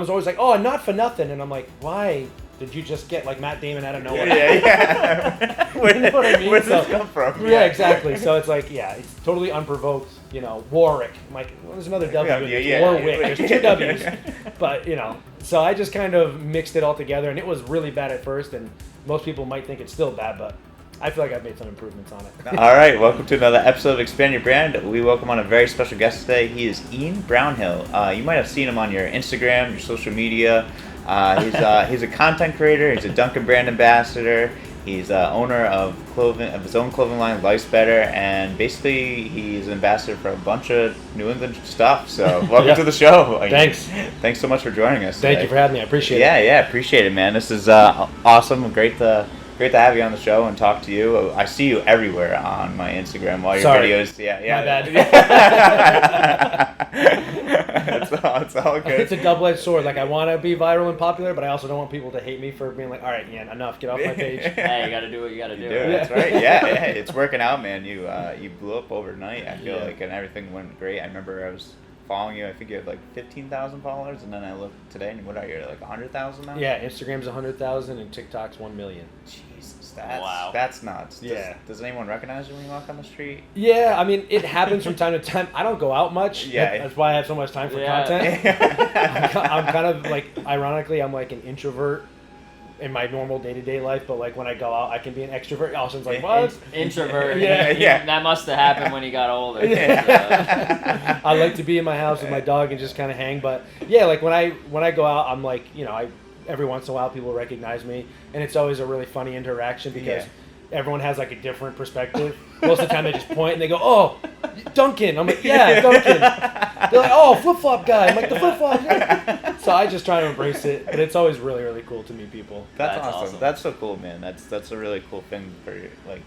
was always like, oh, not for nothing. And I'm like, why did you just get like Matt Damon out of nowhere? Yeah. You know what I mean? Where does this come from? Yeah, exactly. So it's like, it's totally unprovoked. Warwick. I'm like, well, there's another W. Warwick. There's 2 W's. But, so I just kind of mixed it all together, and it was really bad at first, and most people might think it's still bad, but I feel like I've made some improvements on it. All right, welcome to another episode of Expand Your Brand. We welcome on a very special guest today. He is Ian Brownhill. You might have seen him on your Instagram, your social media. He's a content creator. He's a Dunkin brand ambassador. He's owner of his own clothing line, Life's Better, and basically he's an ambassador for a bunch of New England stuff. So welcome to the show. Thanks. Thanks so much for joining us. Thank you for having me. I appreciate it. Yeah, appreciate it, man. This is awesome. Great to have you on the show and talk to you. I see you everywhere on my Instagram, all your videos. Yeah. My bad. It's all good. It's a double-edged sword. Like, I want to be viral and popular, but I also don't want people to hate me for being like, all right, Ian, enough. Get off my page. Hey, you got to do what you got to do. That's right. Yeah, it's working out, man. You blew up overnight, I feel like, and everything went great. I remember I was following you. I think you had like 15,000 followers, and then I looked today, and what are you, like 100,000 now? Yeah, Instagram's 100,000 and TikTok's 1 million. Jesus, wow. That's nuts. Yeah. Does anyone recognize you when you walk on the street? Yeah, I mean, it happens from time to time. I don't go out much. Yeah. That's why I have so much time for content. I'm kind of like, ironically, I'm like an introvert in my normal day-to-day life, but like when I go out, I can be an extrovert. Austin's like, what? Introvert. Yeah. That must have happened when he got older. I like to be in my house with my dog and just kind of hang, but yeah, like when I go out, I'm like, every once in a while people recognize me, and it's always a really funny interaction because everyone has like a different perspective. Most of the time they just point and they go, oh, Dunkin. I'm like, yeah, Dunkin. They're like, oh, flip-flop guy. I'm like, the flip-flop guy. So I just try to embrace it, but it's always really, really cool to meet people. That's awesome. That's so cool, man. That's a really cool thing for, like,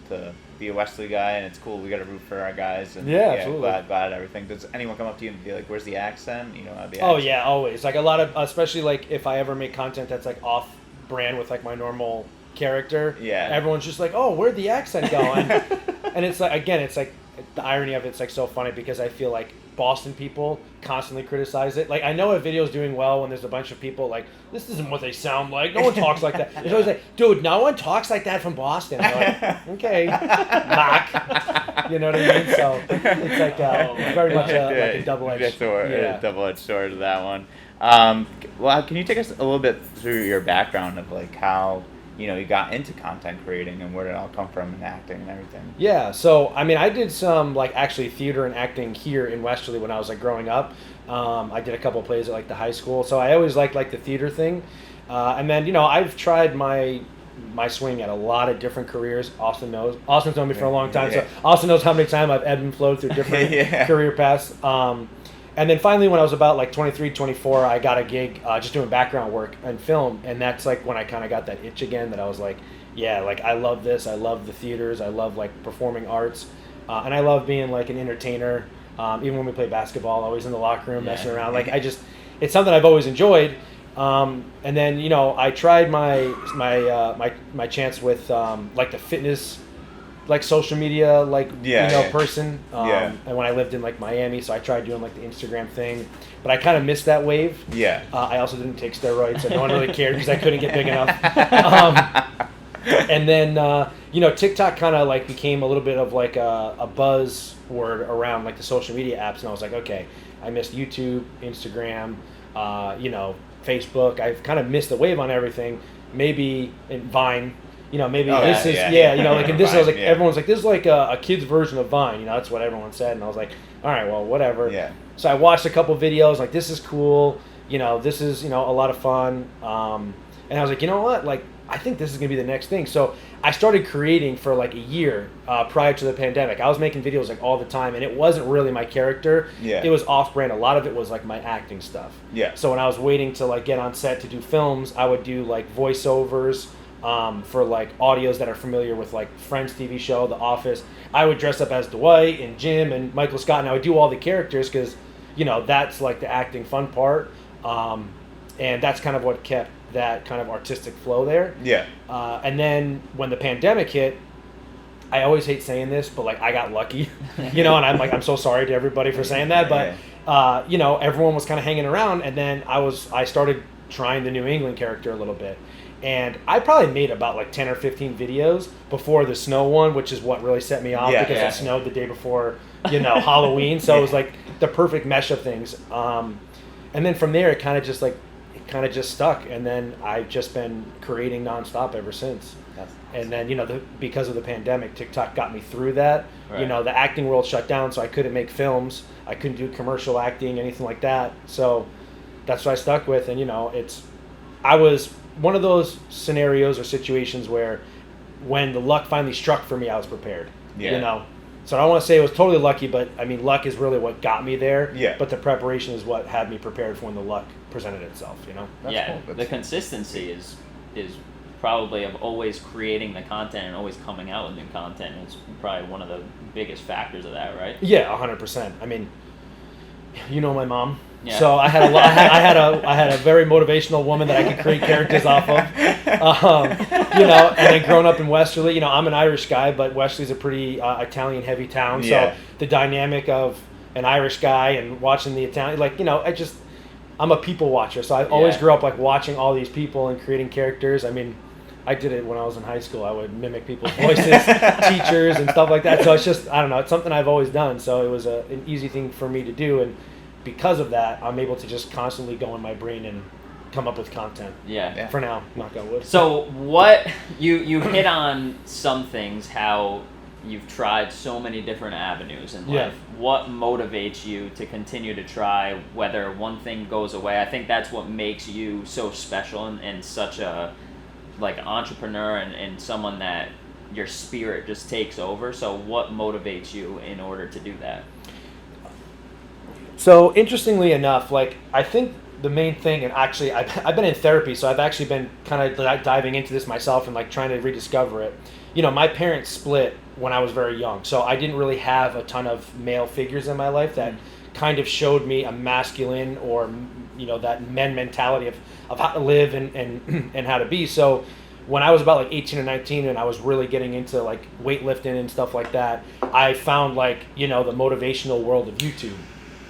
to be a Wesley guy, and it's cool. We got to root for our guys. And absolutely. Glad everything. Does anyone come up to you and be like, where's the accent? The accent? Oh, yeah, always. Like a lot of, especially like if I ever make content that's like off-brand with like my normal character, everyone's just like, oh, where'd the accent go? And it's like, again, it's like the irony of it's like so funny because I feel like Boston people constantly criticize it. Like, I know a video's doing well when there's a bunch of people like, this isn't what they sound like. No one talks like that. It's always like, dude, no one talks like that from Boston. I'm like, okay, mock. You know what I mean? So it's like very much like a double-edged sword. Double-edged sword to that one. Well, can you take us a little bit through your background of like how you got into content creating and where did it all come from and acting and everything? Yeah, so I mean, I did some like actually theater and acting here in Westerly when I was like growing up. I did a couple of plays at like the high school, so I always liked like the theater thing. And then I've tried my swing at a lot of different careers. Austin's known me for a long time, so Austin knows how many times I've ebbed and flowed through different career paths. And then finally, when I was about like 23, 24, I got a gig just doing background work and film. And that's like when I kind of got that itch again that I was like, yeah, like I love this. I love the theaters. I love like performing arts. And I love being like an entertainer. Even when we play basketball, always in the locker room messing around. Like it's something I've always enjoyed. And then, I tried my chance with like the fitness, like social media, person. And when I lived in like Miami, so I tried doing like the Instagram thing, but I kind of missed that wave. I also didn't take steroids, so no one really cared because I couldn't get big enough. And then TikTok kind of like became a little bit of like a buzz word around like the social media apps, and I was like, okay, I missed YouTube, Instagram, Facebook. I've kind of missed the wave on everything. Maybe in Vine. Maybe this is like in this I was like everyone's like this is like a kid's version of Vine, that's what everyone said, and I was like, all right, well, whatever. So I watched a couple videos, like this is cool, this is a lot of fun, and I was like, you know what, like I think this is gonna be the next thing. So I started creating for like a year prior to the pandemic. I was making videos like all the time, and it wasn't really my character. It was off-brand. A lot of it was like my acting stuff. So when I was waiting to like get on set to do films, I would do like voiceovers. For like audios that are familiar with like Friends TV show, The Office. I would dress up as Dwight and Jim and Michael Scott, and I would do all the characters because, that's like the acting fun part. And that's kind of what kept that kind of artistic flow there. And then when the pandemic hit, I always hate saying this, but like I got lucky, and I'm so sorry to everybody for saying that, but everyone was kind of hanging around, and then I started trying the New England character a little bit. And I probably made about like 10 or 15 videos before the snow one, which is what really set me off because it snowed the day before, Halloween. So it was like the perfect mesh of things. And then from there, it kind of just stuck. And then I've just been creating nonstop ever since. And then, because of the pandemic, TikTok got me through that. Right. The acting world shut down, so I couldn't make films. I couldn't do commercial acting, anything like that. So that's what I stuck with. And, I was one of those scenarios or situations where when the luck finally struck for me, I was prepared. Yeah. So I don't want to say it was totally lucky, but I mean, luck is really what got me there. Yeah. But the preparation is what had me prepared for when the luck presented itself, That's cool. The consistency is probably of always creating the content and always coming out with new content. It's probably one of the biggest factors of that, right? Yeah, 100%. I mean, my mom. Yeah. So I had a very motivational woman that I could create characters off of, and then growing up in Westerly, I'm an Irish guy, but Westerly's a pretty Italian heavy town. Yeah. So the dynamic of an Irish guy and watching the Italian, I'm a people watcher. So I always grew up watching all these people and creating characters. I mean, I did it when I was in high school. I would mimic people's voices, teachers and stuff like that. So it's just, I don't know, it's something I've always done. So it was an easy thing for me to do. And because of that, I'm able to just constantly go in my brain and come up with content. Yeah. For now, knock on wood. So what, you hit on some things, how you've tried so many different avenues in life. Yeah. What motivates you to continue to try, whether one thing goes away? I think that's what makes you so special and such a entrepreneur and someone that your spirit just takes over. So what motivates you in order to do that? So interestingly enough, I think the main thing, and actually I've been in therapy, so I've actually been kind of diving into this myself and trying to rediscover it. My parents split when I was very young, so I didn't really have a ton of male figures in my life that kind of showed me a masculine or that men mentality of how to live and how to be. So when I was about 18 or 19 and I was really getting into weightlifting and stuff like that, I found the motivational world of YouTube.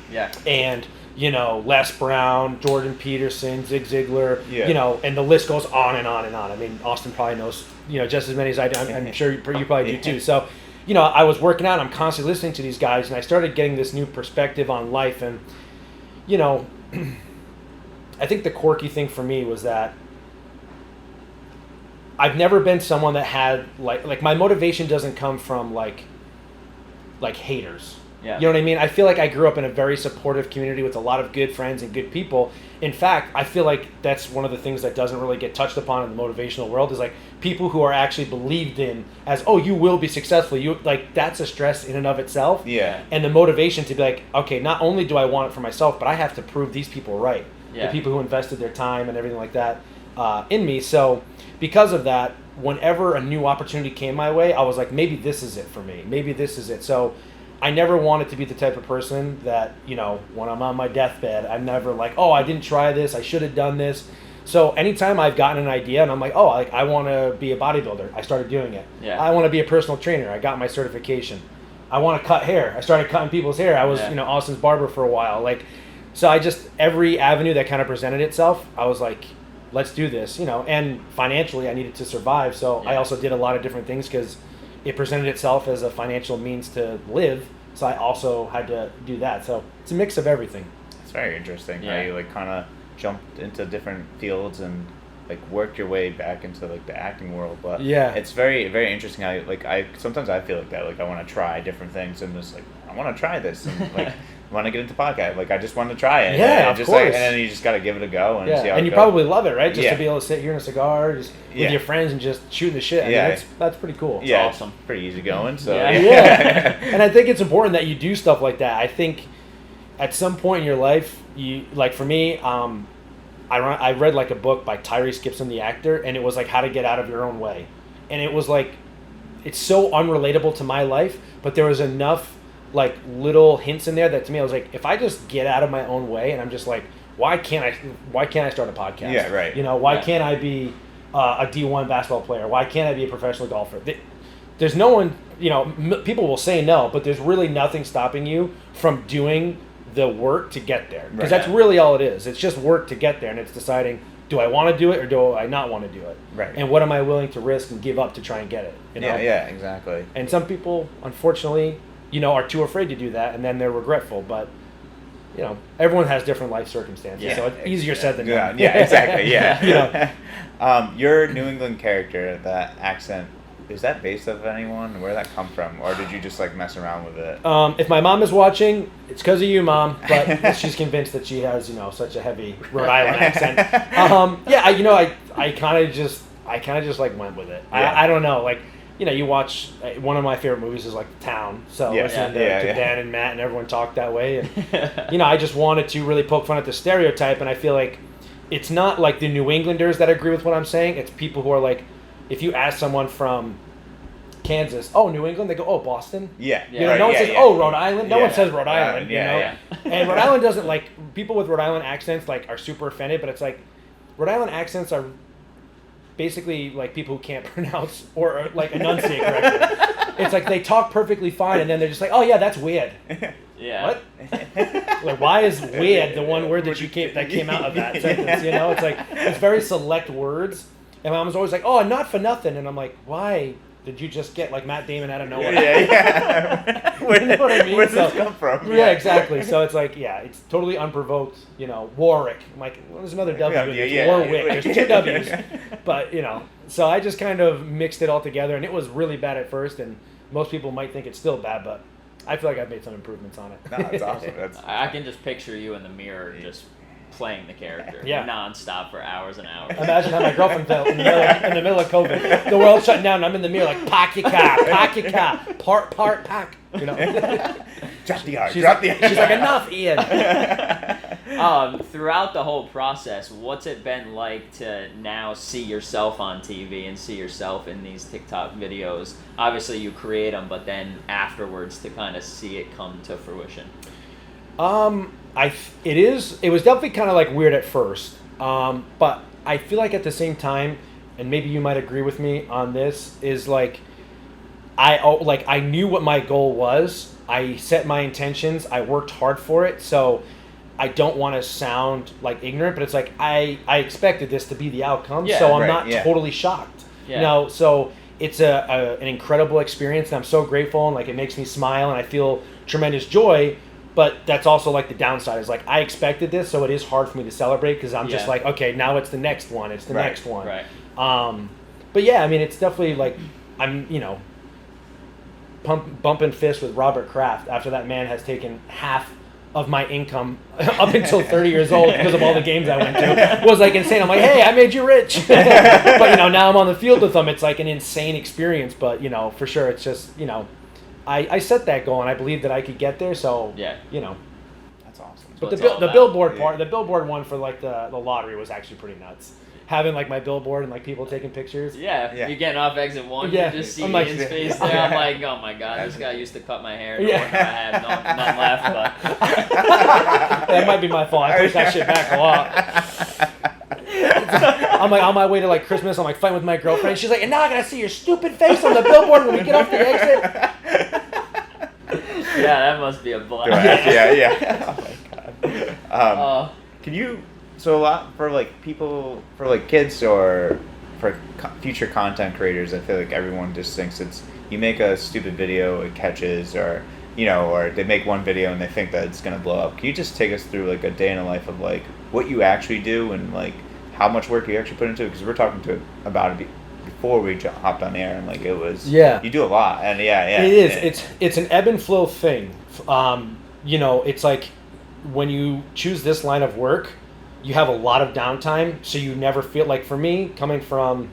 Yeah. And Les Brown, Jordan Peterson, Zig Ziglar, and the list goes on and on and on. I mean, Austin probably knows, just as many as I do. I'm sure you probably do too. So, I was working out, I'm constantly listening to these guys, and I started getting this new perspective on life. And, I think the quirky thing for me was that I've never been someone that had, my motivation doesn't come from, haters. Yeah. You know what I mean? I feel like I grew up in a very supportive community with a lot of good friends and good people. In fact, I feel like that's one of the things that doesn't really get touched upon in the motivational world is people who are actually believed in as, oh, you will be successful. You that's a stress in and of itself. Yeah. And the motivation to be okay, not only do I want it for myself, but I have to prove these people right. Yeah. The people who invested their time and everything like that in me. So because of that, whenever a new opportunity came my way, I was maybe this is it for me. Maybe this is it. So I never wanted to be the type of person that, when I'm on my deathbed, I'm never I didn't try this, I should have done this. So anytime I've gotten an idea and I'm I want to be a bodybuilder, I started doing it. Yeah. I want to be a personal trainer, I got my certification. I want to cut hair, I started cutting people's hair. I was, Austin's barber for a while. So every avenue that kind of presented itself, I was let's do this, and financially I needed to survive. So I also did a lot of different things because it presented itself as a financial means to live, so I also had to do that. So it's a mix of everything. It's very interesting how you kind of jumped into different fields and worked your way back into the acting world. But it's very, very interesting how I sometimes I feel like that. I want to try different things and just I want to try this and I want to get into podcast. I just want to try it. Yeah, and of course. And then you just got to give it a go and see how and it you goes. Probably love it, right? Just to be able to sit here in a cigar, just with your friends and just shooting the shit. I mean, that's pretty cool. It's awesome. It's pretty easy going. So And I think it's important that you do stuff like that. I think at some point in your life, you for me, I read a book by Tyrese Gibson, the actor, and it was How to Get Out of Your Own Way, and it was it's so unrelatable to my life, but there was enough little hints in there that to me I was if I just get out of my own way and I'm just why can't I start a podcast? Yeah, right. Why can't I be a D1 basketball player? Why can't I be a professional golfer? There's no one, people will say no, but there's really nothing stopping you from doing the work to get there, because Right. that's really all it is. It's just work to get there, and it's deciding, do I want to do it or do I not want to do it? Right. And what am I willing to risk and give up to try and get it? You know? Yeah, exactly. And some people, unfortunately, are too afraid to do that, and then they're regretful. But everyone has different life circumstances, so it's easier said than done. Yeah, exactly. Yeah. You Your New England character, that accent, is that based off anyone? Where did that come from, or did you just like mess around with it? If my mom is watching, it's because of you, Mom. But she's convinced that she has, such a heavy Rhode Island accent. I kind of just like went with it. Yeah. I don't know, like, you watch one of my favorite movies is like The Town. So listening to Dan and Matt and everyone talk that way, and I just wanted to really poke fun at the stereotype, and I feel like it's not like the New Englanders that agree with what I'm saying. It's people who are like, if you ask someone from Kansas, oh, New England, they go, oh, Boston. Yeah. No one says, oh, Rhode Island. No one says Rhode Island. Yeah. And Rhode Island doesn't, like, people with Rhode Island accents like are super offended, but it's like Rhode Island accents are basically like people who can't pronounce or like enunciate correctly. It's like they talk perfectly fine, and then they're just like, oh yeah, that's weird. Yeah. What? Like, why is weird the one word that came out of that sentence? It's like it's very select words. And my mom was always like, oh, not for nothing. And I'm like, why did you just get like Matt Damon out of nowhere? Yeah. You know what I mean? Where did this come from? Yeah, exactly. So it's like, it's totally unprovoked. Warwick. I'm like, well, there's another W. Warwick. There's two W's. But, so I just kind of mixed it all together. And it was really bad at first. And most people might think it's still bad, but I feel like I've made some improvements on it. No, that's awesome. I can just picture you in the mirror just playing the character nonstop for hours and hours. Imagine how my girlfriend felt in the middle of COVID. The world's shutting down, and I'm in the mirror like, pack your car, pack. Drop the R. She's like, enough, Ian. Throughout the whole process, what's it been like to now see yourself on TV and see yourself in these TikTok videos? Obviously, you create them, but then afterwards to kind of see it come to fruition. It was definitely kind of like weird at first, but I feel like at the same time, and maybe you might agree with me on this, is like I knew what my goal was. I set my intentions. I worked hard for it, so I don't want to sound like ignorant, but it's like I expected this to be the outcome, so I'm not totally shocked. Yeah. So it's an incredible experience, and I'm so grateful, and like it makes me smile, and I feel tremendous joy. But that's also like the downside is like I expected this, so it is hard for me to celebrate because I'm just like, okay, now it's the next one. It's the next one. Right. But yeah, I mean, it's definitely like I'm, bumping fists with Robert Kraft after that man has taken half of my income up until 30 years old because of all the games I went to. It was like insane. I'm like, hey, I made you rich. But now I'm on the field with them. It's like an insane experience. But for sure, it's just I set that goal and I believed that I could get there. So that's awesome. But the billboard part, the billboard one for like the lottery was actually pretty nuts. Having like my billboard and like people taking pictures. Yeah. You're getting off exit 1, you just see Ian's face there. I'm like, oh my god, this guy used to cut my hair. I have none left. But that might be my fault. I pushed that shit back a lot. I'm like on my way to like Christmas. I'm like fighting with my girlfriend. She's like, and now I gotta see your stupid face on the billboard when we get off the exit. Yeah, that must be a blast. Yeah. Oh my god. Can you? So a lot for like people, for like kids or for future content creators. I feel like everyone just thinks it's you make a stupid video, it catches, or or they make one video and they think that it's gonna blow up. Can you just take us through like a day in the life of like what you actually do and like how much work you actually put into it? Because we're talking about it before we hopped on air, and like it was you do a lot, and it is. It's an ebb and flow thing. It's like when you choose this line of work, you have a lot of downtime, so you never feel like, for me, coming from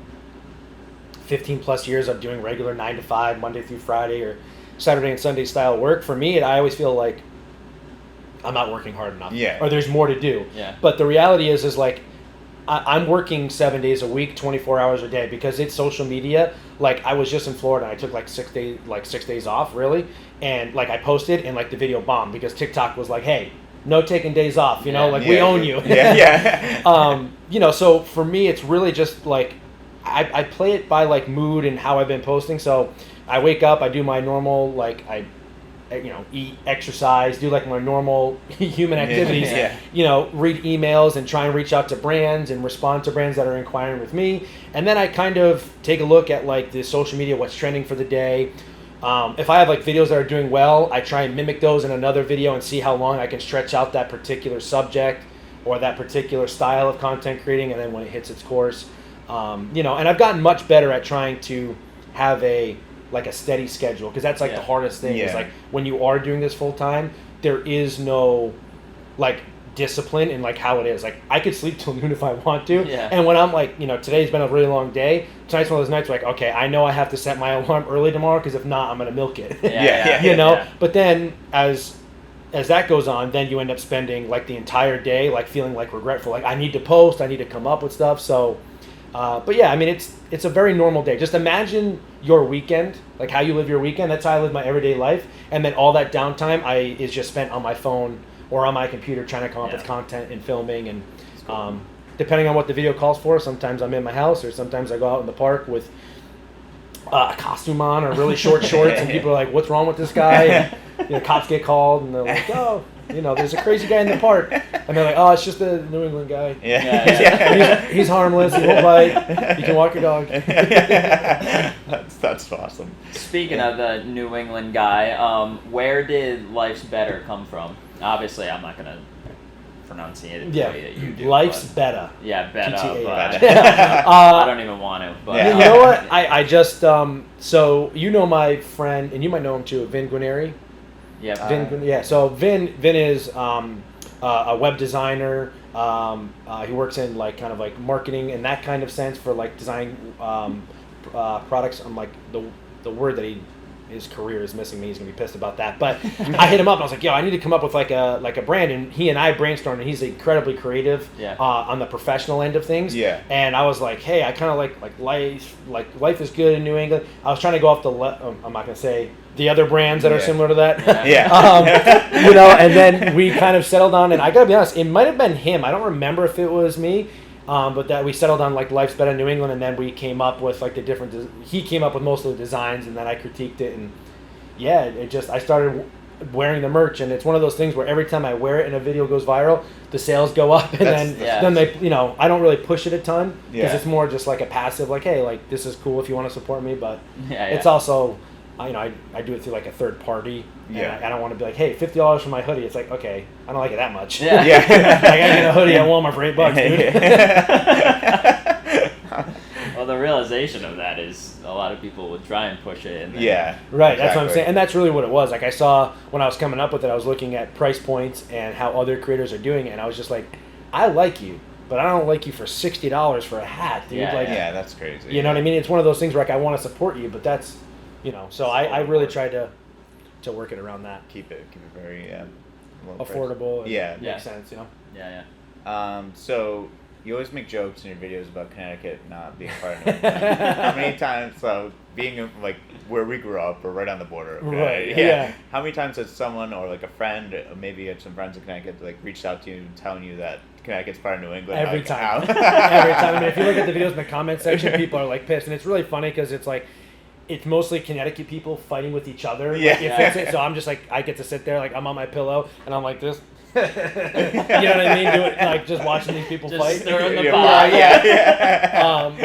15 plus years of doing regular 9 to 5 Monday through Friday or Saturday and Sunday style work, for me I always feel like I'm not working hard enough, or there's more to do. But the reality is like I'm working 7 days a week, 24 hours a day, because it's social media. Like I was just in Florida and I took like 6 days off, really, and like I posted and like the video bombed because TikTok was like, hey, no taking days off, we own you. So for me, it's really just like, I play it by like mood and how I've been posting. So I wake up, I do my normal, like I eat, exercise, do like my normal human activities, Yeah. Read emails and try and reach out to brands and respond to brands that are inquiring with me. And then I kind of take a look at like the social media, what's trending for the day. If I have like videos that are doing well, I try and mimic those in another video and see how long I can stretch out that particular subject or that particular style of content creating. And then when it hits its course, and I've gotten much better at trying to have a steady schedule, because that's like the hardest thing is like when you are doing this full time, there is no like discipline in like how it is. Like I could sleep till noon if I want to, and when I'm like, today's been a really long day, tonight's one of those nights where like, okay, I know I have to set my alarm early tomorrow, because if not, I'm gonna milk it. But then as that goes on, then you end up spending like the entire day like feeling like regretful, like I need to post, I need to come up with stuff. So but yeah, I mean, it's a very normal day. Just imagine your weekend, like how you live your weekend. That's how I live my everyday life. And then all that downtime is just spent on my phone or on my computer trying to come up with content and filming. And cool. Depending on what the video calls for, sometimes I'm in my house or sometimes I go out in the park with a costume on or really short shorts, and people are like, "What's wrong with this guy?" And, cops get called, and they're like, "Oh, there's a crazy guy in the park," and they're like, "Oh, it's just a New England guy. He's harmless. He won't bite. You can walk your dog." That's awesome. Speaking of the New England guy, where did Life's Better come from? Obviously, I'm not gonna pronunciate it the way that you do. Life's Better. Yeah, better. I don't even want to. But you know what? I just so my friend, and you might know him too, Vin Guarneri. Yeah. Vin. So Vin is a web designer. He works in like kind of like marketing and that kind of sense for like designing products. I'm like the word that his career is missing me. He's gonna be pissed about that. But I hit him up and I was like, "Yo, I need to come up with like a brand." And he and I brainstormed. And he's incredibly creative on the professional end of things. Yeah. And I was like, "Hey, I kind of like life is good in New England." I was trying to go off I'm not gonna say the other brands that are similar to that. And then we kind of settled on, and I gotta be honest, it might have been him. I don't remember if it was me. But that we settled on like Life's Better New England, and then we came up with like the different. He came up with most of the designs, and then I critiqued it, and I started wearing the merch, and it's one of those things where every time I wear it and a video goes viral, the sales go up, and then they I don't really push it a ton because it's more just like a passive, like, hey, like this is cool if you want to support me, but it's also. I do it through like a third party. And I don't want to be like, hey, $50 for my hoodie. It's like, okay, I don't like it that much. Like I get a hoodie at Walmart for $8, dude. Well, the realization of that is a lot of people would try and push it. And then right. Exactly. That's what I'm saying, and that's really what it was. Like I saw when I was coming up with it, I was looking at price points and how other creators are doing it, and I was just like, I like you, but I don't like you for $60 for a hat, dude. That's crazy. You know what I mean? It's one of those things where like I want to support you, but that's. So I really tried to work it around that. Keep it very affordable. And makes sense. So you always make jokes in your videos about Connecticut not being part of New England. How many times? So being like where we grew up, or right on the border. Right. Yeah. How many times has someone or like a friend, or maybe you have some friends in Connecticut, like reached out to you and telling you that Connecticut's part of New England? Every time. Every time. I mean, if you look at the videos in the comment section, people are like pissed, and it's really funny because it's like. It's mostly Connecticut people fighting with each other. So I'm just like, I get to sit there, like I'm on my pillow, and I'm like this. You know what I mean? Like just watching these people fight. Stirring the pot.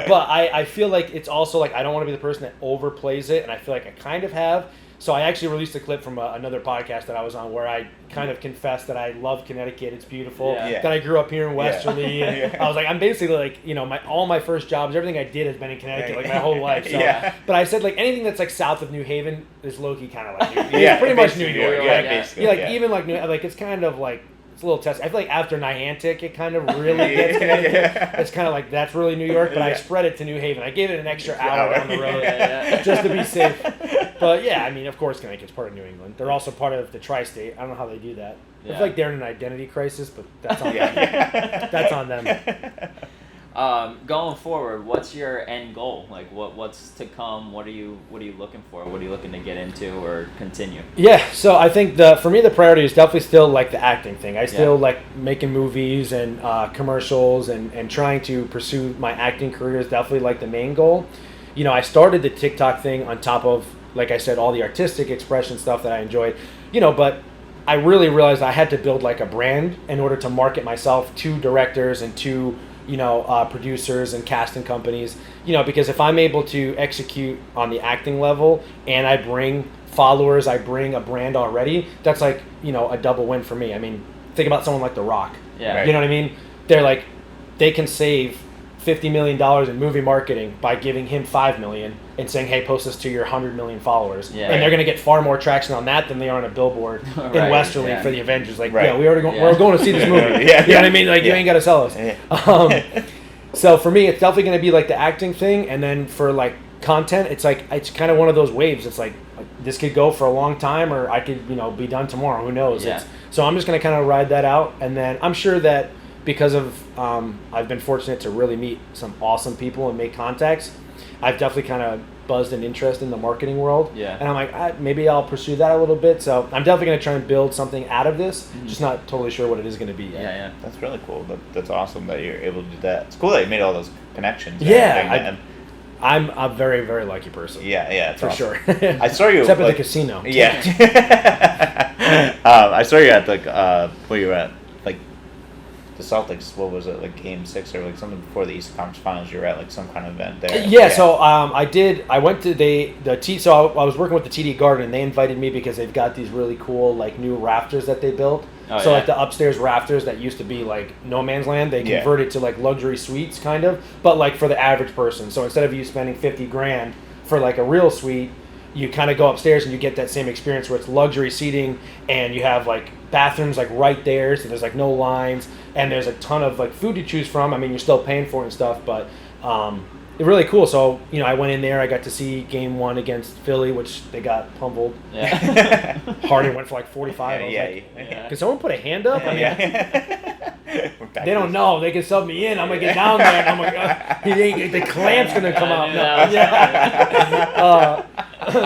But I feel like it's also like I don't want to be the person that overplays it, and I feel like I kind of have. So I actually released a clip from another podcast that I was on where I kind of confessed that I love Connecticut. It's beautiful. That I grew up here in Westerly. And I was like, I'm basically like, all my first jobs, everything I did has been in Connecticut like my whole life. So, but I said like anything that's like south of New Haven is low-key kind of like New York. It's pretty much New York. Even like it's kind of like. It's a little test. I feel like after Niantic, it kind of really gets Connecticut. It's kind of like that's really New York, but I spread it to New Haven. I gave it an extra hour down the road just to be safe. But yeah, I mean, of course, Connecticut's part of New England. They're also part of the tri-state. I don't know how they do that. I feel like they're in an identity crisis, but that's on them. That's on them. Going forward, what's your end goal? Like, what's to come? What are you looking for? What are you looking to get into or continue? Yeah, so I think for me the priority is definitely still like the acting thing. I still like making movies and commercials and trying to pursue my acting career is definitely like the main goal. I started the TikTok thing on top of, like I said, all the artistic expression stuff that I enjoyed. but I really realized I had to build like a brand in order to market myself to directors and to producers and casting companies, because if I'm able to execute on the acting level and I bring followers, I bring a brand already, that's like, a double win for me. I mean, think about someone like The Rock. Yeah. Right. You know what I mean? They're like, they can save $50 million in movie marketing by giving him $5 million and saying, hey, post this to your 100 million followers. Yeah. And they're going to get far more traction on that than they are on a billboard Right, in Westerly yeah. for the Avengers. Like, Right. we're going to see this movie. Yeah. You know what I mean? Like, you Yeah. ain't got to sell us. Yeah. So for me, it's definitely going to be like the acting thing. And then for like content, it's like, it's kind of one of those waves. It's like this could go for a long time, or I could, be done tomorrow. Who knows? Yeah. So I'm just going to kind of ride that out. And then I'm sure that because of I've been fortunate to really meet some awesome people and make contacts, I've definitely kind of buzzed an interest in the marketing world. Yeah. And I'm like, maybe I'll pursue that a little bit. So I'm definitely going to try and build something out of this. Just not totally sure what it is going to be yet. Yeah. That's really cool. That's awesome that you're able to do that. It's cool that you made all those connections. and Yeah, everything, and- I'm a very, very lucky person. yeah, it's For awesome. sure. I saw you Except at like- the casino. Yeah. I saw you at where you were at, like the Celtics. What was it, like Game 6 or like something before the Eastern Conference Finals? You were at like some kind of event there. Yeah, so I went to so I was working with the TD Garden, and they invited me because they've got these really cool like new rafters that they built. Oh, so yeah. like the upstairs rafters that used to be like no man's land, they Yeah. converted to like luxury suites kind of, but like for the average person. So instead of you spending $50,000 for like a real suite, you kind of go upstairs and you get that same experience where it's luxury seating and you have like bathrooms like right there, so there's like no lines, and there's a ton of like food to choose from. I mean, you're still paying for it and stuff, but it's really cool. So I went in there, I got to see Game 1 against Philly, which they got pummeled. Yeah. Harden went for like 45. I was like, Yeah. can someone put a hand up? I mean, We're back they to don't know. They can sub me in. I'm gonna get down there, and I'm like, the clamp's gonna come out. No. Yeah.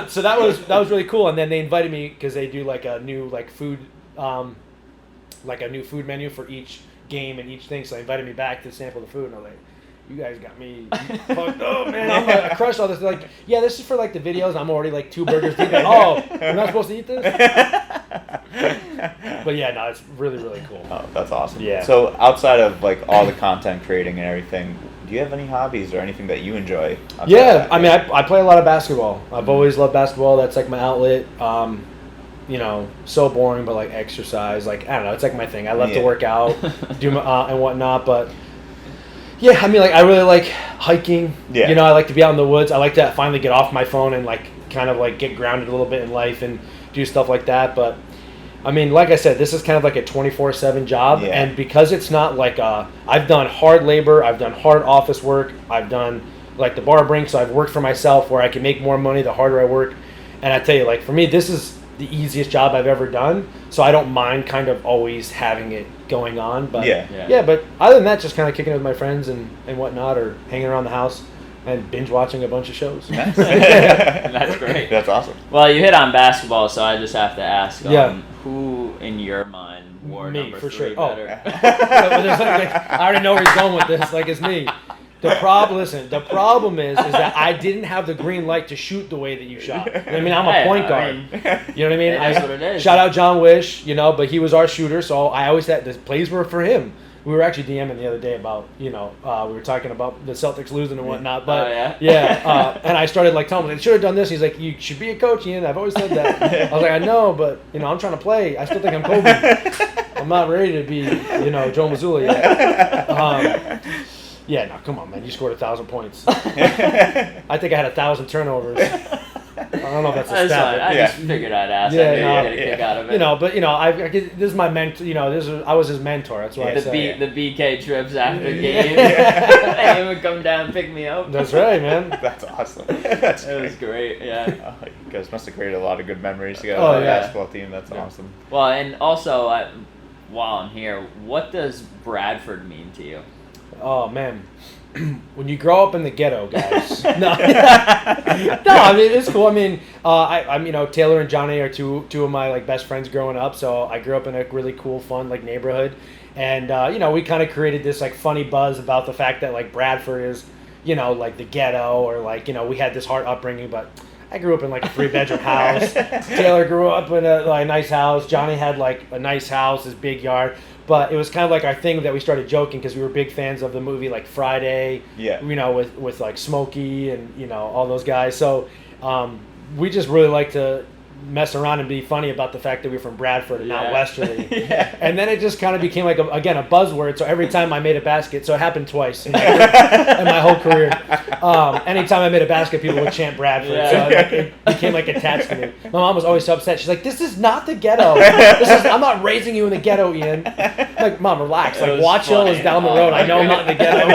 So that was really cool. And then they invited me because they do like a new food, like a new food menu for each game and each thing. So they invited me back to sample the food, and I was like, you guys got me fucked up, man. I crushed all this. They're like, yeah, this is for like the videos. I'm already like 2 burgers deep. Like, oh, we're not supposed to eat this? But yeah, no, it's really, really cool. Oh, that's awesome. Yeah. So outside of like all the content creating and everything, do you have any hobbies or anything that you enjoy? outside of Yeah, that? I mean, I play a lot of basketball. I've always loved basketball. That's like my outlet. So boring, but like exercise. Like, I don't know, it's like my thing. I love to Yeah. work out, do my, and whatnot, but yeah, I mean, like, I really like hiking. Yeah. I like to be out in the woods. I like to finally get off my phone and like kind of like get grounded a little bit in life and do stuff like that. But I mean, like I said, this is kind of like a 24/7 job, Yeah. and because it's not like I've done hard labor, I've done hard office work, I've done like the bar brink, so I've worked for myself where I can make more money the harder I work. And I tell you, like, for me, this is the easiest job I've ever done, so I don't mind kind of always having it going on. But Yeah. but other than that, just kind of kicking it with my friends and whatnot, or hanging around the house and binge watching a bunch of shows. Nice. That's great. That's awesome. Well, you hit on basketball, so I just have to ask, Yeah. who in your mind wore Me, number for 3 sure. Oh. better? I already know where he's going with this. Like, it's me. The problem is that I didn't have the green light to shoot the way that you shot. I mean, I'm a Hey, point I guard. mean, You know what I mean? it is what it is. Shout out John Wish, but he was our shooter, so I always had the plays were for him. We were actually DMing the other day about, we were talking about the Celtics losing and whatnot. But Oh, yeah? and I started like telling him, they should have done this. He's like, you should be a coach, Ian. I've always said that. I was like, I know, but I'm trying to play. I still think I'm Kobe. I'm not ready to be, Joe Mazzulla yet. Yeah, no, come on, man. You scored 1,000 points. I think I had 1,000 turnovers. I don't know if that's a That's stat. fine. I just figured I'd ask. Yeah, I knew no, you'd get a kick out of it. This is my mentor. I was his mentor. That's what I the say. the BK trips after the game. He would come down and pick me up. That's right, man. That's awesome. That's It was great, yeah. Oh, you guys must have created a lot of good memories together Oh, on the yeah. basketball team. That's awesome. Well, and also, while I'm here, what does Bradford mean to you? Oh man, when you grow up in the ghetto, guys. No, I mean it's cool. I mean, I'm Taylor and Johnny are two of my like best friends growing up. So I grew up in a really cool, fun like neighborhood, and we kind of created this like funny buzz about the fact that like Bradford is like the ghetto, or like we had this hard upbringing, but I grew up in like a 3-bedroom house. Taylor grew up in a like nice house. Johnny had like a nice house, his big yard. But it was kind of like our thing that we started joking because we were big fans of the movie like Friday. Yeah. You know, with like Smokey and you know all those guys. So we just really like to mess around and be funny about the fact that we're from Bradford and not Westerly. And then it just kind of became like a buzzword. So every time I made a basket, so it happened twice in my whole career. Anytime I made a basket, people would chant Bradford. So it became like attached to me. My mom was always so upset. She's like, "This is not the ghetto. I'm not raising you in the ghetto, Ian." I'm like, Mom, relax. Like Watch Hill is down the road. I know I'm not in the ghetto.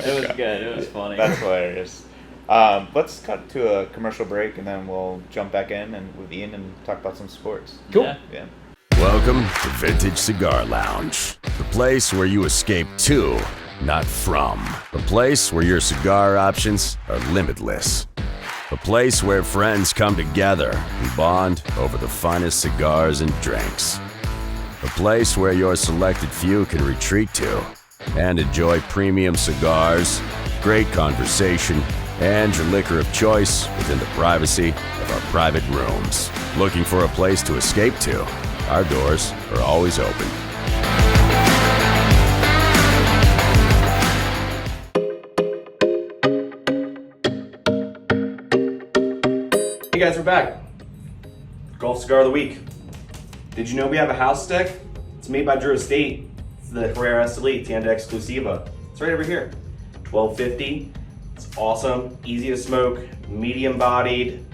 It was good. It was funny. That's hilarious. Let's cut to a commercial break, and then we'll jump back in and with Ian and talk about some sports. Cool. Yeah. Welcome to Vintage Cigar Lounge, the place where you escape to, not from. The place where your cigar options are limitless. The place where friends come together and bond over the finest cigars and drinks. The place where your selected few can retreat to and enjoy premium cigars, great conversation, and your liquor of choice within the privacy of our private rooms. Looking for a place to escape to? Our doors are always open. Hey guys, we're back. Golf Cigar of the Week. Did you know we have a house stick? It's made by Drew Estate. It's the Herrera Estelite Tienda Exclusiva. It's right over here. $12.50. It's awesome, easy to smoke, medium bodied.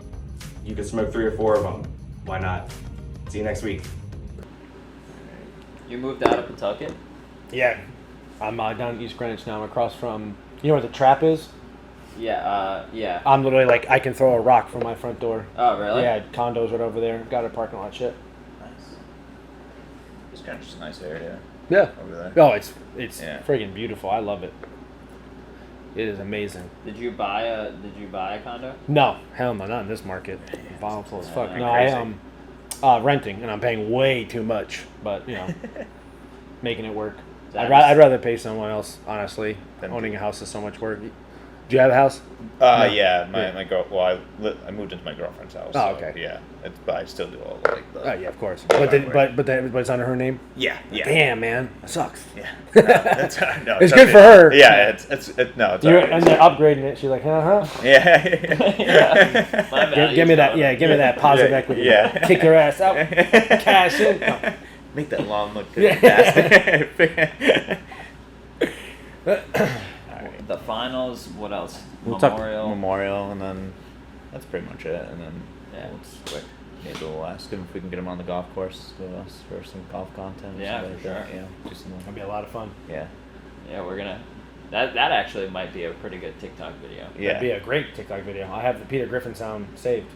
You can smoke 3 or 4 of them. Why not? See you next week. You moved out of Pawtucket? Yeah. I'm down in East Greenwich now. I'm across from, you know where the trap is? Yeah. I'm literally like, I can throw a rock from my front door. Oh, really? Yeah, condos right over there. Got a parking lot shit. Nice. It's kind of just a nice area Yeah. over there. Oh, it's Yeah. friggin' beautiful. I love it. It is amazing. Did you buy a condo? No, hell no, not in this market. Volatile as fuck. Yeah, No, crazy. I renting and I'm paying way too much, but you know, making it work. That I'd rather pay someone else, honestly. Than- Owning a house is so much work. Do you have a house? Yeah, my girl. Well, I moved into my girlfriend's house. Oh, so, okay. yeah, but I still do all like the. Oh yeah, of course. Yeah, But it's under her name. Yeah. Damn, man, that sucks. Yeah. No, that's, no, It's good for her. Yeah, it's no, it's alright. And they're upgrading it. She's like, huh? Yeah. Yeah. My value's Give me that. gone. Yeah, give me that positive Yeah, equity. yeah. Kick your ass out. Cash in. No. Make that lawn look Yeah. fantastic. The finals. What else? We'll talk- Memorial, and then that's pretty much it. And then It's quick. Maybe we'll ask him if we can get him on the golf course with us for some golf content. Or Yeah, something for like that. sure. Yeah, do something. It'll be a lot of fun. Yeah. Yeah, we're gonna. That actually might be a pretty good TikTok video. Yeah. That'd be a great TikTok video. I have the Peter Griffin sound saved.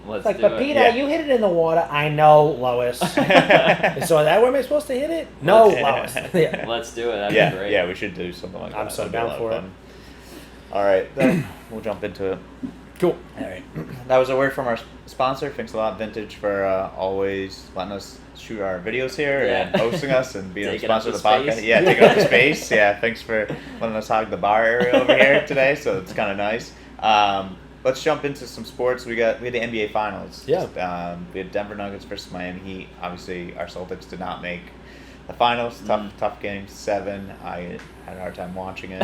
Let's Like, do but it. Peter, Yeah. you hit it in the water. I know, Lois. So is that where am I supposed to hit it? No, Lois. Yeah. Let's do it. That'd Yeah, be great. yeah, we should do something like that. I'm so That'd be a down lot for of it. fun. All right, then we'll jump into it. Cool. All right, that was a word from our sponsor. Thanks a lot, Vintage, for always letting us shoot our videos here Yeah. and hosting us and being a Taking up sponsor of the the podcast. space. Yeah, taking up the space. Yeah, thanks for letting us hog the bar area over here today. So it's kind of nice. Let's jump into some sports. We had the NBA Finals. Yeah. We had Denver Nuggets versus Miami Heat. Obviously, our Celtics did not make the finals. Tough game, 7. I had a hard time watching it.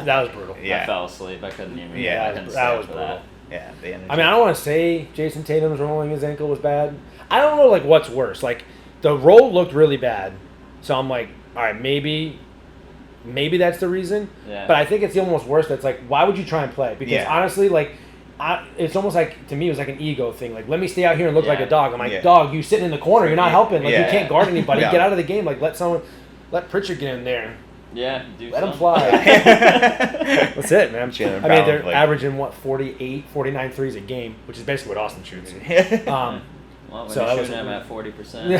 That was brutal. Yeah. I fell asleep. I couldn't even. Yeah, I couldn't that stay was for brutal. Yeah, the energy. I mean, I don't want to say Jason Tatum's rolling his ankle was bad. I don't know, like, what's worse. Like, the roll looked really bad. So I'm like, all right, maybe that's the reason. Yeah. But I think it's the almost worse. That's like, why would you try and play? Because Yeah. honestly, like, it's almost like, to me, it was like an ego thing. Like, let me stay out here and look like Yeah. a dog. I'm like, Yeah. dog, you sitting in the corner. You're not helping. Like, Yeah. you can't guard anybody. Yeah. Get out of the game. Like, let Pritchard get in there. Yeah. Do Let him something. fly. That's it, man. Jalen I Brown, mean, they're like- averaging, 49 threes a game, which is basically what Austin shoots. Well, when So you're that was shooting a- them at 40%.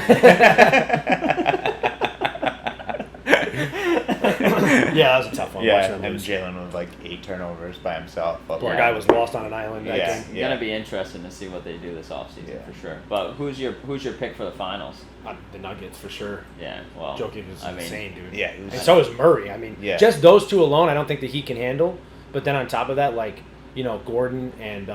Yeah, that was a tough one. Yeah, watching them and lose. Jalen with like 8 turnovers by himself. But Poor Yeah. guy was lost on an island that Yeah. game. It's gonna be interesting to see what they do this offseason Yeah. for sure. But who's your pick for the finals? The Nuggets for sure. Yeah, well, Jokic is I mean, insane, dude. Yeah, he was- And so is Murray. I mean, Yeah. just those two alone, I don't think that he can handle. But then on top of that, like, Gordon and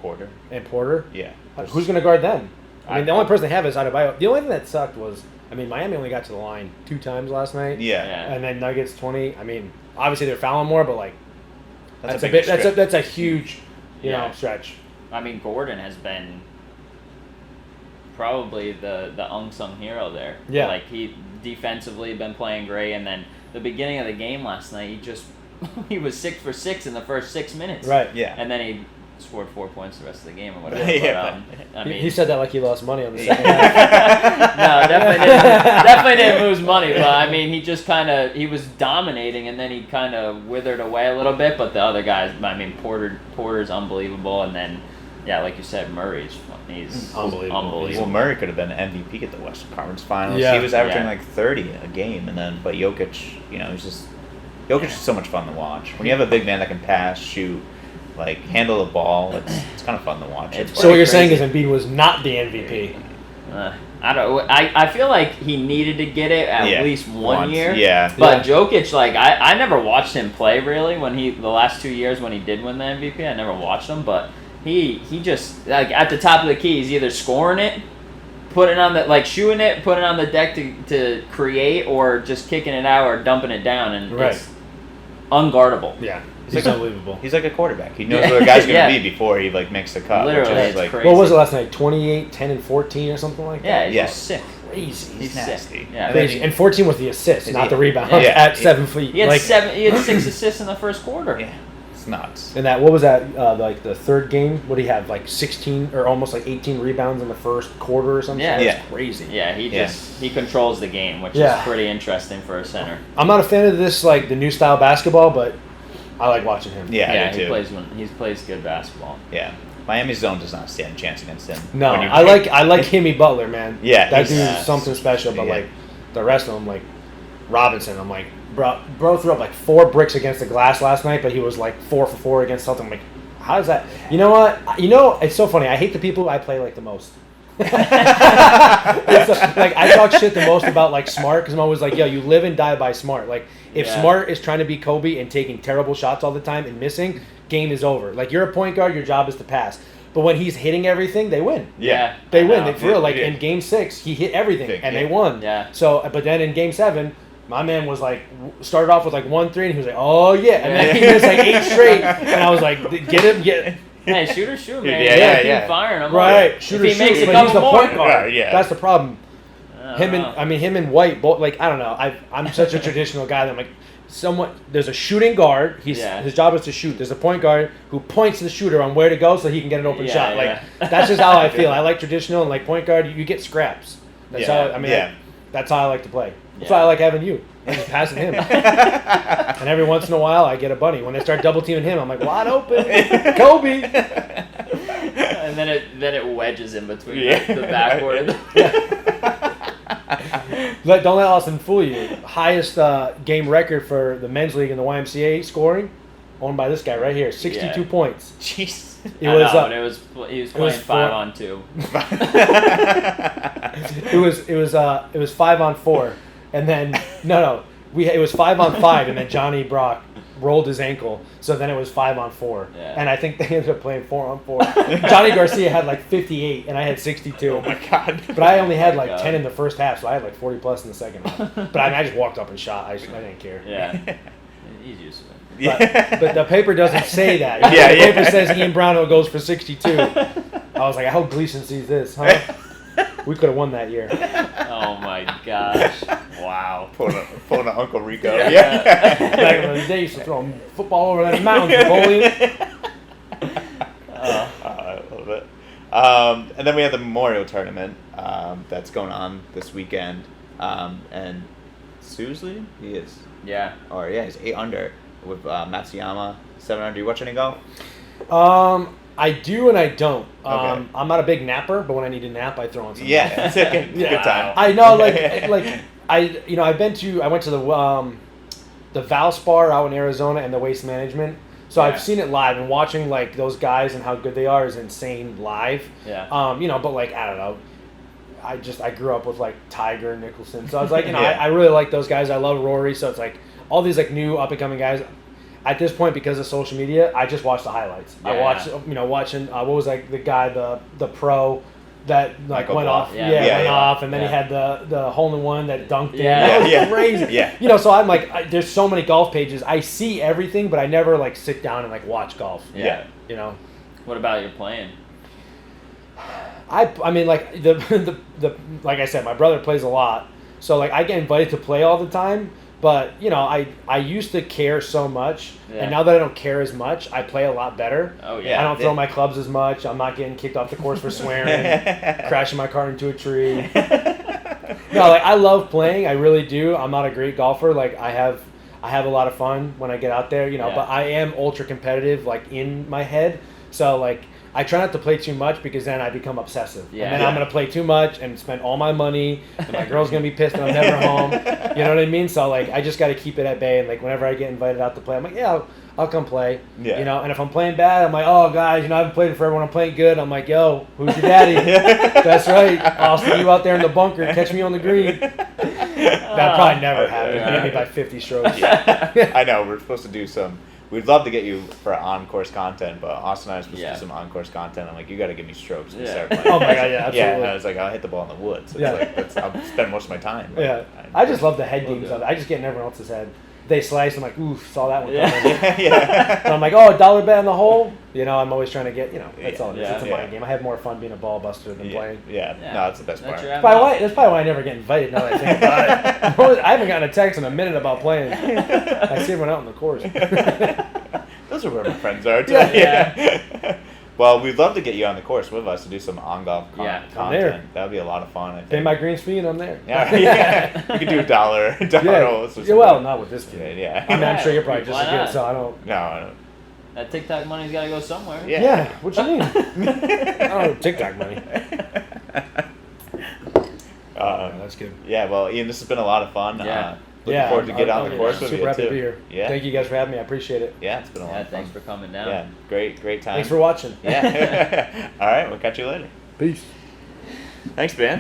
Porter. Porter. Yeah. Who's going to guard them? I mean, the only person they have is Adebayo. The only thing that sucked was, Miami only got to the line 2 times last night. Yeah. And then Nuggets 20. I mean, obviously they're fouling more, but like that's a big bit. That's a huge, stretch. I mean, Gordon has been probably the unsung hero there. Yeah. Like, he defensively been playing great, and then the beginning of the game last night, he was 6 for 6 in the first 6 minutes. Right. Yeah. And then he scored 4 points the rest of the game or whatever. Yeah. But, I mean, He said that like he lost money on the second half. no, definitely didn't lose money. But I mean, he just he was dominating, and then he kind of withered away a little bit. But the other guys, Porter's unbelievable, and then like you said, he's unbelievable. Well, Murray could have been MVP at the Western Conference Finals. Yeah. He was averaging like 30 a game, but Jokic, Jokic is so much fun to watch. When you have a big man that can pass, shoot, handle the ball, it's kind of fun to watch. So what you're saying is Embiid was not the MVP. I don't. I feel like he needed to get it at least one year. Yeah. But Jokic, I never watched him play really the last 2 years when he did win the MVP. I never watched him, but he just at the top of the key, he's either scoring it, putting it on the shooting it, putting it on the deck to create, or just kicking it out or dumping it down, and it's unguardable. Yeah. He's unbelievable. He's like a quarterback. He knows where a guy's going to be before he makes the cut. Literally, which is it's crazy. What was it last night? 28, 10, and 14 or something like that? Yeah, he's just sick. Crazy. He's nasty. sick. Yeah. Crazy. And 14 was the assist, not the rebound. Yeah. At 7 feet. He had He had 6 assists in the first quarter. Yeah. It's nuts. And what was that? The third game? What did he have? 16 or almost 18 rebounds in the first quarter or something? Yeah. That's crazy. Yeah, he controls the game, which is pretty interesting for a center. I'm not a fan of this the new style basketball, but I like watching him. Yeah, he plays good basketball. Yeah. Miami's zone does not stand a chance against him. No, I like Jimmy Butler, man. Yeah, that dude's something special. But the rest of them, Robinson, I'm bro threw up 4 bricks against the glass last night, but he was 4 for 4 against something. I'm how does that? You know what? It's so funny. I hate the people I play the most. I talk shit the most about Smart because I'm always yo, you live and die by Smart. If Smart is trying to be Kobe and taking terrible shots all the time and missing, game is over. You're a point guard, your job is to pass. But when he's hitting everything, they win. Yeah. They win. For real. In game 6, he hit everything and they won. Yeah. So, but then in game 7, my man was started off with 1-3 and he was oh yeah, and then he missed 8 straight, and I was get him, get. Hey, shoot, man. Yeah. Keep firing him. Right. If he makes a but couple he's the more, point guard. Right, yeah. That's the problem. Him know. and White both I don't know. I'm such a traditional guy that I'm there's a shooting guard. His job is to shoot. There's a point guard who points to the shooter on where to go so he can get an open shot. That's just how I feel. I like traditional and point guard. You get scraps. That's how that's how I like to play. That's why I like having you. I'm just passing him. And every once in a while I get a bunny. When they start double teaming him, I'm wide open, Kobe. And then it wedges in between the backboard. Don't let Austin fool you. Highest game record for the men's league in the YMCA scoring, owned by this guy right here. 62 points. Jeez. He was he was playing 5-on-2. It was 5-on-4, and then it was 5-on-5, and then Johnny Brock rolled his ankle, so then it was 5-on-4, and I think they ended up playing 4-on-4. Johnny Garcia had 58, and I had 62. Oh my god! But I only had 10 in the first half, so I had 40 plus in the second half. But I just walked up and shot. I didn't care. Yeah, he's used to it. But the paper doesn't say that. The paper says Ian Brownhill goes for 62. I was I hope Gleason sees this, huh? We could have won that year. Oh my gosh! Wow. Pulling a Uncle Rico. Back in the day, used to throw football over that mountain, Napoleon. I love it. And then we have the Memorial Tournament that's going on this weekend. And Susley, he is. Yeah. He's 8 under with Matsuyama, 7 under. You watch any golf? I do and I don't. Okay. I'm not a big napper, but when I need a nap, I throw on some. Yeah, it's a good time. I know, I went to the Valspar out in Arizona and the Waste Management. So I've seen it live, and watching those guys and how good they are is insane live. Yeah. But I don't know. I grew up with Tiger and Nicholson, so I was I really like those guys. I love Rory, so it's all these new up and coming guys. at this point, because of social media, I just watch the highlights. I Yeah. watch, watching what was like the guy, the pro that like Michael went Block. off, Yeah. went off, and then he Yeah. had the hole in one that dunked in. Yeah. That was Yeah. crazy. Yeah. So I'm like, there's so many golf pages. I see everything, but I never like sit down and like watch golf. Yeah. What about your playing? I mean, like the like I said, my brother plays a lot, so like I get invited to play all the time. But I used to care so much, Yeah. and now that I don't care as much, I play a lot better. Oh Yeah. I don't throw my clubs as much. I'm not getting kicked off the course for swearing, crashing my car into a tree. No, like I love playing. I really do. I'm not a great golfer. Like I have a lot of fun when I get out there. Yeah. But I am ultra competitive, like in my head. So like I try not to play too much because then I become obsessive. Yeah. And then I'm gonna play too much and spend all my money, and my girl's gonna be pissed that I'm never home. You know what I mean? So like I just got to keep it at bay. And like whenever I get invited out to play, I'm like, yeah, I'll come play. Yeah. And if I'm playing bad, I'm like, oh guys, I haven't played forever. When I'm playing good, I'm like, yo, who's your daddy? That's right. I'll see you out there in the bunker. Catch me on the green. That probably never happened. yeah. Maybe by 50 strokes. Yeah. I know, we're supposed to do some. We'd love to get you for on-course content, but Austin and I are supposed to do some on-course content. I'm like, you got to give me strokes when you Yeah. start playing. Oh my God, yeah, absolutely. Yeah, and I was like, I'll hit the ball in the woods. It's Yeah. like, I'll spend most of my time. Yeah, I just love the head games of it. I just get in everyone else's head. They slice. I'm like, oof, saw that one coming. Yeah. Yeah. And I'm like, oh, $1 bet in the hole. I'm always trying to get. That's all it is. Yeah. It's a mind game. I have more fun being a ball buster than playing. Yeah. Yeah. No, that's the best That's part. your That's probably why I never get invited. Now that I think about it, I haven't gotten a text in a minute about playing. I see everyone out on the course. Those are where my friends are. Too. Yeah. Well, we'd love to get you on the course with us to do some on-golf Yeah. content. I'm there. That would be a lot of fun, I think. Pay my greens fee and I'm there. Yeah. We could do $1 Yeah. holes or Yeah, well, something. not with this kid. Yeah. I mean, I'm sure you're probably Why just as good, not? so I don't. No, I don't. That TikTok money's got to go somewhere. Yeah. Yeah, what you mean? I don't have TikTok money. That's good. Yeah, well, Ian, this has been a lot of fun. Yeah. Looking forward to get on the course with Super you, happy too. to be here. Yeah. Thank you guys for having me. I appreciate it. Yeah, it's been a lot Yeah, of fun. thanks for coming down. Yeah, great time. Thanks for watching. Yeah. All right, we'll catch you later. Peace. Thanks, man.